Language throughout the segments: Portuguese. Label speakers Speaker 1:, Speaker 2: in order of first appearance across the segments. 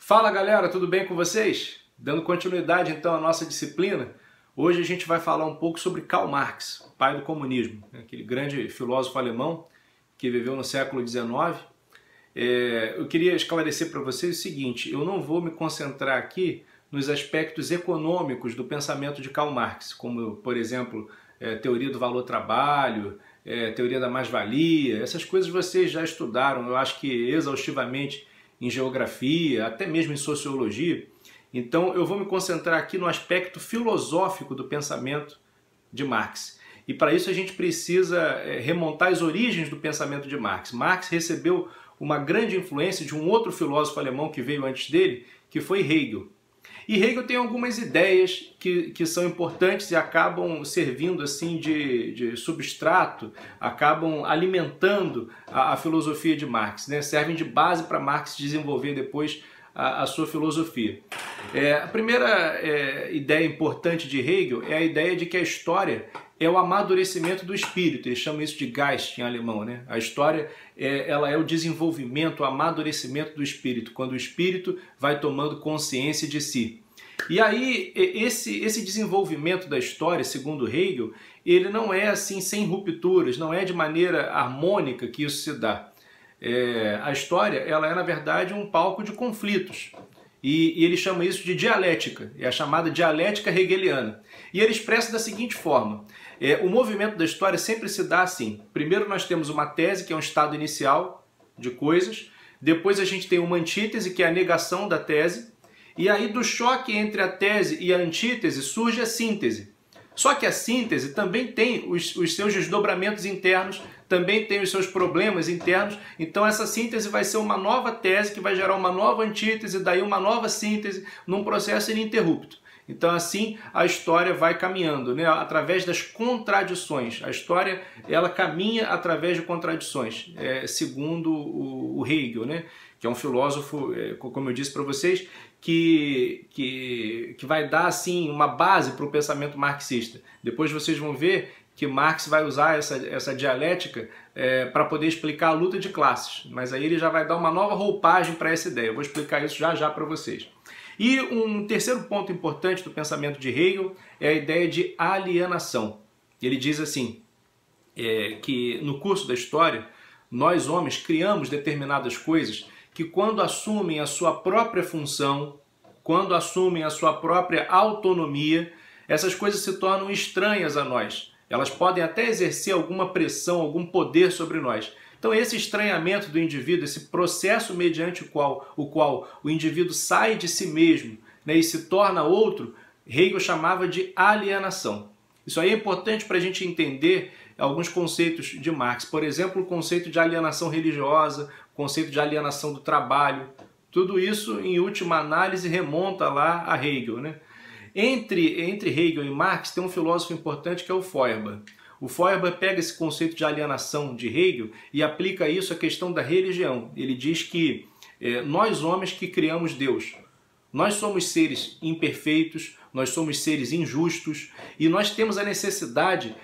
Speaker 1: Fala galera, tudo bem com vocês? Dando continuidade então à nossa disciplina, hoje a gente vai falar um pouco sobre Karl Marx, pai do comunismo, aquele grande filósofo alemão que viveu no século XIX. Eu queria esclarecer para vocês o seguinte: eu não vou me concentrar aqui nos aspectos econômicos do pensamento de Karl Marx, como, por exemplo, teoria do valor-trabalho, teoria da mais-valia. Essas coisas vocês já estudaram, eu acho que exaustivamente, em geografia, até mesmo em sociologia. Então eu vou me concentrar aqui no aspecto filosófico do pensamento de Marx. E para isso a gente precisa remontar as origens do pensamento de Marx. Marx recebeu uma grande influência de um outro filósofo alemão que veio antes dele, que foi Hegel. E Hegel tem algumas ideias que são importantes e acabam servindo assim de substrato, acabam alimentando a filosofia de Marx, né? Servem de base para Marx desenvolver depois a sua filosofia. A primeira ideia importante de Hegel é a ideia de que a história é o amadurecimento do espírito. Ele chama isso de Geist em alemão, né? A história ela é o desenvolvimento, o amadurecimento do espírito, quando o espírito vai tomando consciência de si. E aí esse desenvolvimento da história, segundo Hegel, ele não é assim sem rupturas, não é de maneira harmônica que isso se dá. A história ela é na verdade um palco de conflitos. E ele chama isso de dialética, é a chamada dialética hegeliana. E ele expressa da seguinte forma: o movimento da história sempre se dá assim. Primeiro nós temos uma tese, que é um estado inicial de coisas. Depois a gente tem uma antítese, que é a negação da tese. E aí do choque entre a tese e a antítese surge a síntese. Só que a síntese também tem os seus desdobramentos internos, também tem os seus problemas internos. Então essa síntese vai ser uma nova tese que vai gerar uma nova antítese, daí uma nova síntese, num processo ininterrupto. Então assim a história vai caminhando, né? Através das contradições. A história ela caminha através de contradições, segundo o Hegel, né? Que é um filósofo, como eu disse para vocês, que vai dar assim uma base para o pensamento marxista. Depois vocês vão ver que Marx vai usar essa dialética para poder explicar a luta de classes. Mas aí ele já vai dar uma nova roupagem para essa ideia. Eu vou explicar isso já para vocês. E um terceiro ponto importante do pensamento de Hegel é a ideia de alienação. Ele diz assim, que no curso da história, nós homens criamos determinadas coisas que quando assumem a sua própria função, quando assumem a sua própria autonomia, essas coisas se tornam estranhas a nós. Elas podem até exercer alguma pressão, algum poder sobre nós. Então esse estranhamento do indivíduo, esse processo mediante o qual o indivíduo sai de si mesmo, né, e se torna outro, Hegel chamava de alienação. Isso aí é importante para a gente entender alguns conceitos de Marx. Por exemplo, o conceito de alienação religiosa, o conceito de alienação do trabalho. Tudo isso, em última análise, remonta lá a Hegel, né? Entre Hegel e Marx tem um filósofo importante que é o Feuerbach. O Feuerbach pega esse conceito de alienação de Hegel e aplica isso à questão da religião. Ele diz que nós homens que criamos Deus, nós somos seres imperfeitos, nós somos seres injustos e nós temos a necessidade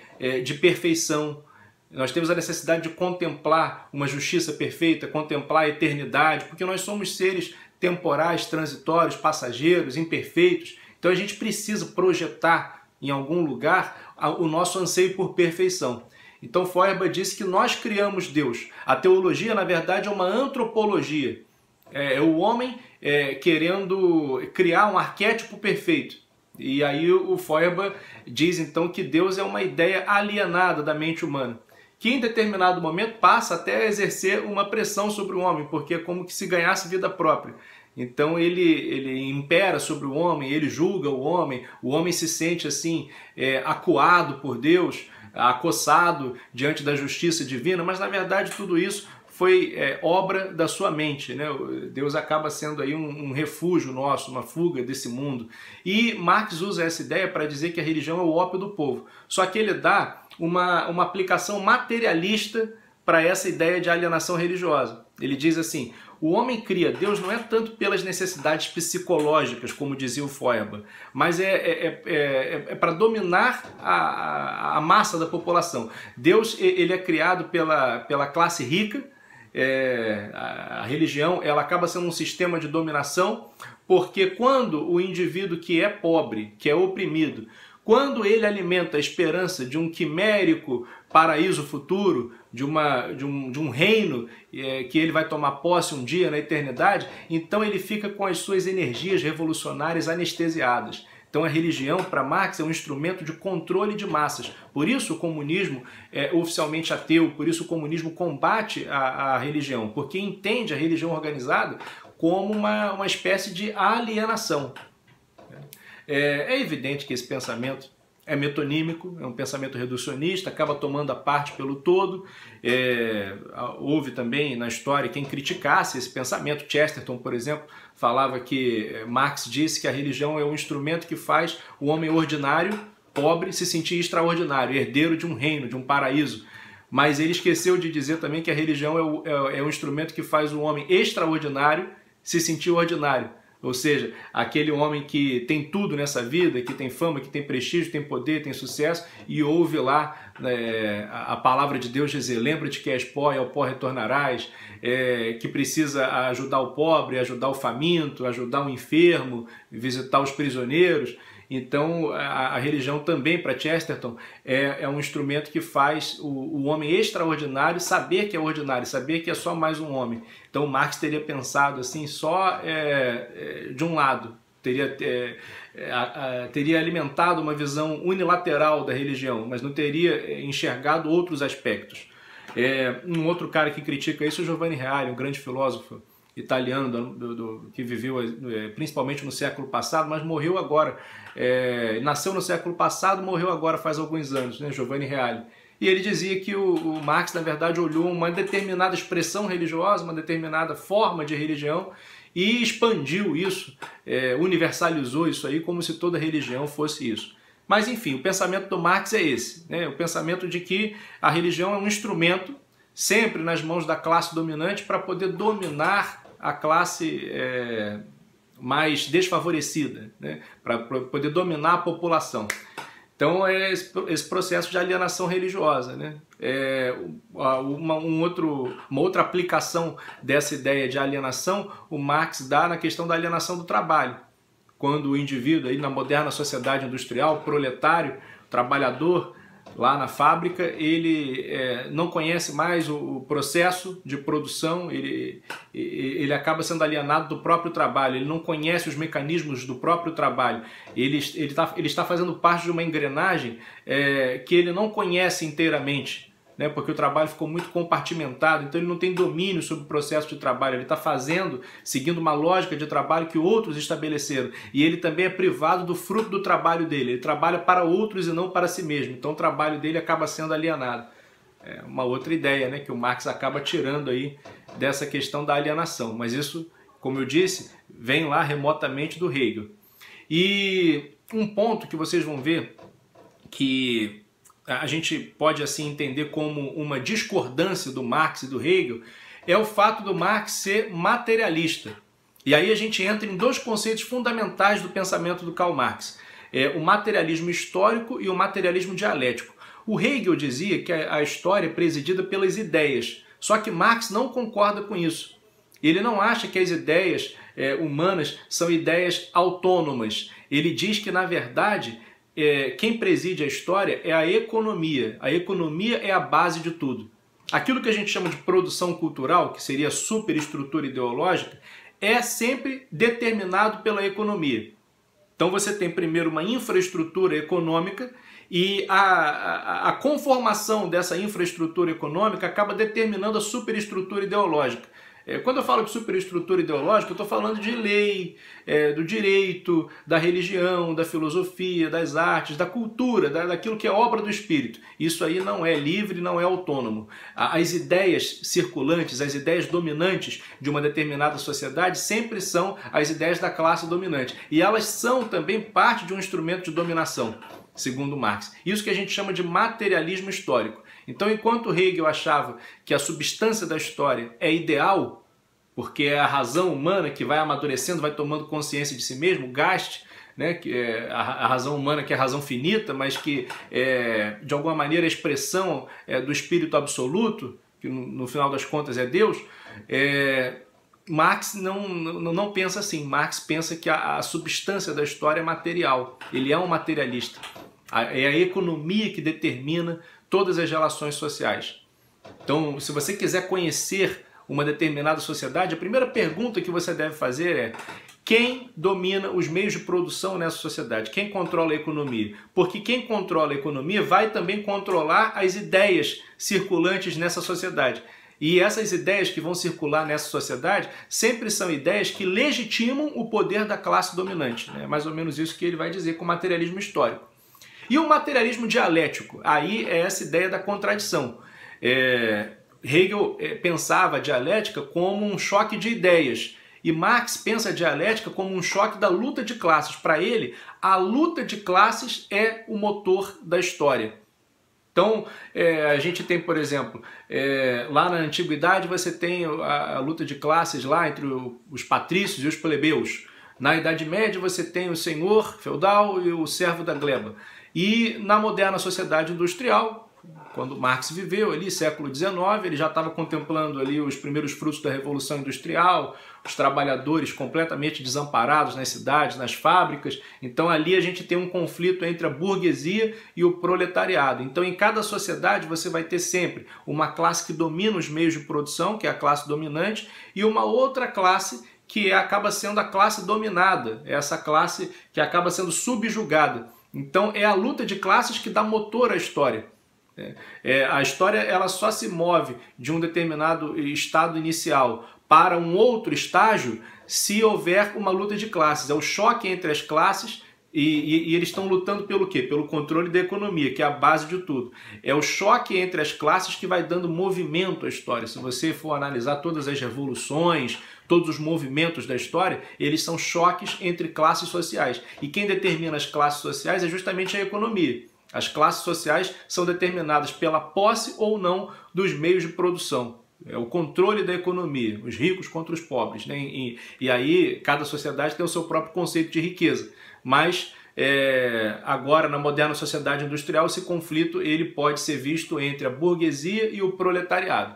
Speaker 1: de perfeição, nós temos a necessidade de contemplar uma justiça perfeita, contemplar a eternidade, porque nós somos seres temporais, transitórios, passageiros, imperfeitos. Então a gente precisa projetar em algum lugar o nosso anseio por perfeição. Então Feuerbach disse que nós criamos Deus. A teologia, na verdade, é uma antropologia. É o homem querendo criar um arquétipo perfeito. E aí o Feuerbach diz então que Deus é uma ideia alienada da mente humana, que em determinado momento passa até a exercer uma pressão sobre o homem, porque é como que se ganhasse vida própria. Então ele impera sobre o homem, ele julga o homem se sente assim acuado por Deus, acossado diante da justiça divina, mas na verdade tudo isso foi obra da sua mente, né? Deus acaba sendo aí um refúgio nosso, uma fuga desse mundo. E Marx usa essa ideia para dizer que a religião é o ópio do povo. Só que ele dá uma aplicação materialista para essa ideia de alienação religiosa. Ele diz assim: o homem cria Deus não é tanto pelas necessidades psicológicas, como dizia o Feuerbach, mas para dominar a massa da população. Deus ele é criado pela classe rica a religião ela acaba sendo um sistema de dominação, porque quando o indivíduo que é pobre, que é oprimido, quando ele alimenta a esperança de um quimérico paraíso futuro, de um reino que ele vai tomar posse um dia na eternidade, então ele fica com as suas energias revolucionárias anestesiadas. Então a religião, para Marx, é um instrumento de controle de massas. Por isso o comunismo é oficialmente ateu, por isso o comunismo combate a religião, porque entende a religião organizada como uma espécie de alienação. É evidente que esse pensamento é metonímico, é um pensamento reducionista, acaba tomando a parte pelo todo. Houve também na história quem criticasse esse pensamento. Chesterton, por exemplo, falava que Marx disse que a religião é um instrumento que faz o homem ordinário, pobre, se sentir extraordinário, herdeiro de um reino, de um paraíso. Mas ele esqueceu de dizer também que a religião é um instrumento que faz o homem extraordinário se sentir ordinário. Ou seja, aquele homem que tem tudo nessa vida, que tem fama, que tem prestígio, tem poder, tem sucesso, e ouve lá a palavra de Deus dizer: lembra-te que és pó e ao pó retornarás, que precisa ajudar o pobre, ajudar o faminto, ajudar o enfermo, visitar os prisioneiros. Então a religião também, para Chesterton, é um instrumento que faz o homem extraordinário saber que é ordinário, saber que é só mais um homem. Então Marx teria pensado assim só de um lado, teria alimentado uma visão unilateral da religião, mas não teria enxergado outros aspectos. Um outro cara que critica isso é Giovanni Reale, um grande filósofo italiano que viveu principalmente no século passado, mas morreu agora. Nasceu no século passado, morreu agora faz alguns anos, né, Giovanni Reale. E ele dizia que o Marx, na verdade, olhou uma determinada expressão religiosa, uma determinada forma de religião e expandiu isso, universalizou isso aí como se toda religião fosse isso. Mas, enfim, o pensamento do Marx é esse, né? O pensamento de que a religião é um instrumento sempre nas mãos da classe dominante para poder dominar a classe mais desfavorecida, né? Para poder dominar a população. Então é esse processo de alienação religiosa, né? Uma outra aplicação dessa ideia de alienação, o Marx dá na questão da alienação do trabalho. Quando o indivíduo, aí, na moderna sociedade industrial, proletário, trabalhador, lá na fábrica, ele não conhece mais o processo de produção, ele acaba sendo alienado do próprio trabalho, ele não conhece os mecanismos do próprio trabalho, ele está fazendo parte de uma engrenagem que ele não conhece inteiramente, né, porque o trabalho ficou muito compartimentado, então ele não tem domínio sobre o processo de trabalho, ele está seguindo uma lógica de trabalho que outros estabeleceram, e ele também é privado do fruto do trabalho dele, ele trabalha para outros e não para si mesmo, então o trabalho dele acaba sendo alienado. É uma outra ideia, né, que o Marx acaba tirando aí dessa questão da alienação, mas isso, como eu disse, vem lá remotamente do Hegel. E um ponto que vocês vão ver que a gente pode assim entender como uma discordância do Marx e do Hegel, é o fato do Marx ser materialista. E aí a gente entra em dois conceitos fundamentais do pensamento do Karl Marx, o materialismo histórico e o materialismo dialético. O Hegel dizia que a história é presidida pelas ideias, só que Marx não concorda com isso. Ele não acha que as ideias humanas são ideias autônomas. Ele diz que, na verdade, quem preside a história é a economia. A economia é a base de tudo. Aquilo que a gente chama de produção cultural, que seria a superestrutura ideológica, é sempre determinado pela economia. Então você tem primeiro uma infraestrutura econômica e a conformação dessa infraestrutura econômica acaba determinando a superestrutura ideológica. Quando eu falo de superestrutura ideológica, eu estou falando de lei, do direito, da religião, da filosofia, das artes, da cultura, daquilo que é obra do espírito. Isso aí não é livre, não é autônomo. As ideias circulantes, as ideias dominantes de uma determinada sociedade sempre são as ideias da classe dominante. E elas são também parte de um instrumento de dominação, segundo Marx. Isso que a gente chama de materialismo histórico. Então, enquanto Hegel achava que a substância da história é ideal, porque é a razão humana que vai amadurecendo, vai tomando consciência de si mesmo, gaste, né, que é a razão humana que é a razão finita, mas que de alguma maneira é a expressão do espírito absoluto, que no final das contas é Deus, Marx não pensa assim. Marx pensa que a substância da história é material. Ele é um materialista. É a economia que determina todas as relações sociais. Então, se você quiser conhecer uma determinada sociedade, a primeira pergunta que você deve fazer é: quem domina os meios de produção nessa sociedade? Quem controla a economia? Porque quem controla a economia vai também controlar as ideias circulantes nessa sociedade. E essas ideias que vão circular nessa sociedade sempre são ideias que legitimam o poder da classe dominante. É mais ou menos isso que ele vai dizer com o materialismo histórico. E o materialismo dialético? Aí é essa ideia da contradição. Hegel pensava a dialética como um choque de ideias. E Marx pensa a dialética como um choque da luta de classes. Para ele, a luta de classes é o motor da história. Então, a gente tem, por exemplo, lá na Antiguidade você tem a luta de classes lá entre os patrícios e os plebeus. Na Idade Média você tem o senhor feudal e o servo da gleba. E na moderna sociedade industrial, quando Marx viveu ali, século XIX, ele já estava contemplando ali os primeiros frutos da Revolução Industrial, os trabalhadores completamente desamparados nas cidades, nas fábricas. Então ali a gente tem um conflito entre a burguesia e o proletariado. Então em cada sociedade você vai ter sempre uma classe que domina os meios de produção, que é a classe dominante, e uma outra classe que acaba sendo a classe dominada, essa classe que acaba sendo subjugada. Então é a luta de classes que dá motor à história. A história ela só se move de um determinado estado inicial para um outro estágio se houver uma luta de classes. É o choque entre as classes e eles estão lutando pelo quê? Pelo controle da economia, que é a base de tudo. É o choque entre as classes que vai dando movimento à história. Se você for analisar todas as revoluções, todos os movimentos da história, eles são choques entre classes sociais. E quem determina as classes sociais é justamente a economia. As classes sociais são determinadas pela posse ou não dos meios de produção. É o controle da economia, os ricos contra os pobres, né? E aí cada sociedade tem o seu próprio conceito de riqueza. Mas agora na moderna sociedade industrial esse conflito ele pode ser visto entre a burguesia e o proletariado.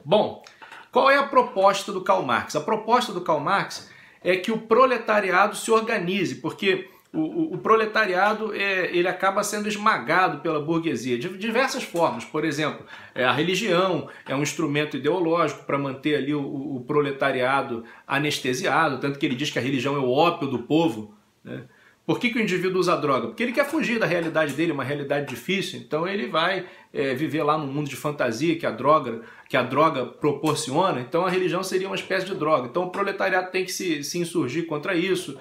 Speaker 1: Bom, qual é a proposta do Karl Marx? A proposta do Karl Marx é que o proletariado se organize, porque o proletariado ele acaba sendo esmagado pela burguesia de diversas formas. Por exemplo, a religião é um instrumento ideológico para manter ali o proletariado anestesiado, tanto que ele diz que a religião é o ópio do povo, né? Por que o indivíduo usa droga? Porque ele quer fugir da realidade dele, uma realidade difícil, então ele vai viver lá num mundo de fantasia que a droga proporciona. Então a religião seria uma espécie de droga. Então o proletariado tem que se insurgir contra isso,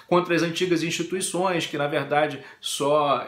Speaker 1: contra as antigas instituições que na verdade só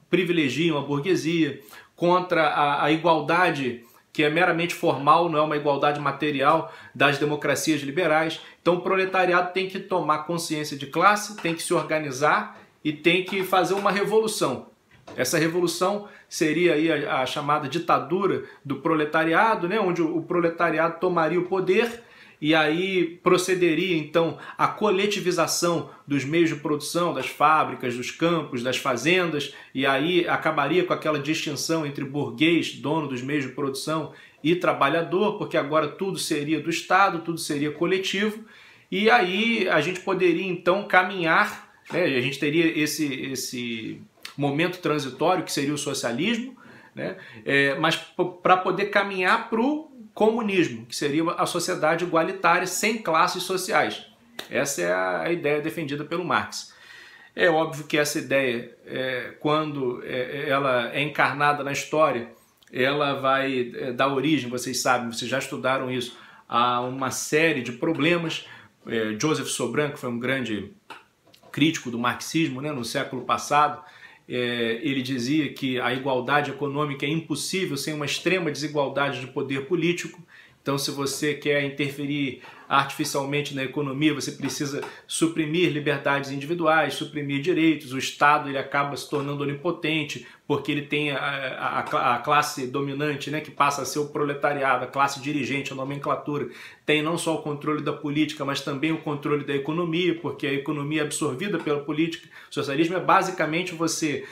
Speaker 1: privilegiam a burguesia, contra a igualdade que é meramente formal, não é uma igualdade material das democracias liberais. Então o proletariado tem que tomar consciência de classe, tem que se organizar e tem que fazer uma revolução. Essa revolução seria aí a chamada ditadura do proletariado, né? Onde o proletariado tomaria o poder e aí procederia então a coletivização dos meios de produção, das fábricas, dos campos, das fazendas, e aí acabaria com aquela distinção entre burguês, dono dos meios de produção, e trabalhador, porque agora tudo seria do Estado, tudo seria coletivo, e aí a gente poderia então caminhar, né? A gente teria esse momento transitório que seria o socialismo, né? Mas para poder caminhar para o comunismo, que seria a sociedade igualitária sem classes sociais. Essa é a ideia defendida pelo Marx. É óbvio que essa ideia, quando ela é encarnada na história, ela vai dar origem, vocês sabem, vocês já estudaram isso, a uma série de problemas. Joseph Sobran, que foi um grande crítico do marxismo, né, no século passado, ele dizia que a igualdade econômica é impossível sem uma extrema desigualdade de poder político. Então, se você quer interferir artificialmente na economia, você precisa suprimir liberdades individuais, suprimir direitos. O Estado ele acaba se tornando onipotente porque ele tem a classe dominante, né, que passa a ser o proletariado, a classe dirigente, a nomenclatura. Tem não só o controle da política, mas também o controle da economia, porque a economia é absorvida pela política. O socialismo é basicamente você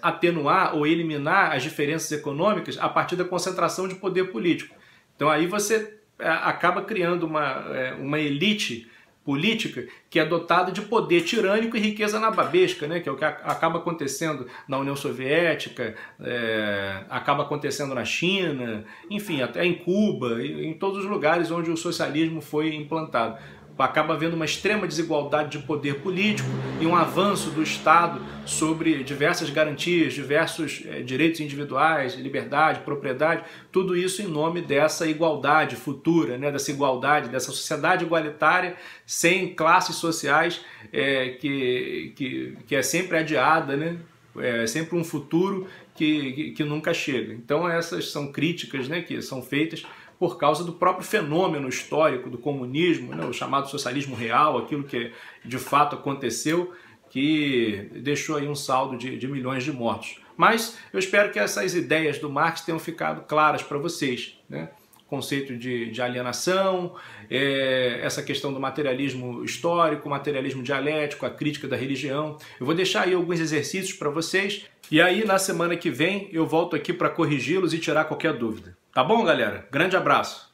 Speaker 1: atenuar ou eliminar as diferenças econômicas a partir da concentração de poder político. Então aí você acaba criando uma elite política que é dotada de poder tirânico e riqueza nababesca, né? Que é o que acaba acontecendo na União Soviética, acaba acontecendo na China, enfim, até em Cuba, em todos os lugares onde o socialismo foi implantado. Acaba havendo uma extrema desigualdade de poder político e um avanço do Estado sobre diversas garantias, diversos direitos individuais, liberdade, propriedade, tudo isso em nome dessa igualdade futura, né? Dessa igualdade, dessa sociedade igualitária, sem classes sociais, que é sempre adiada, né? É sempre um futuro que nunca chega. Então essas são críticas, né, que são feitas por causa do próprio fenômeno histórico do comunismo, né, o chamado socialismo real, aquilo que de fato aconteceu, que deixou aí um saldo de milhões de mortos. Mas eu espero que essas ideias do Marx tenham ficado claras para vocês, né? Conceito de alienação, essa questão do materialismo histórico, materialismo dialético, a crítica da religião. Eu vou deixar aí alguns exercícios para vocês e aí na semana que vem eu volto aqui para corrigi-los e tirar qualquer dúvida. Tá bom, galera? Grande abraço!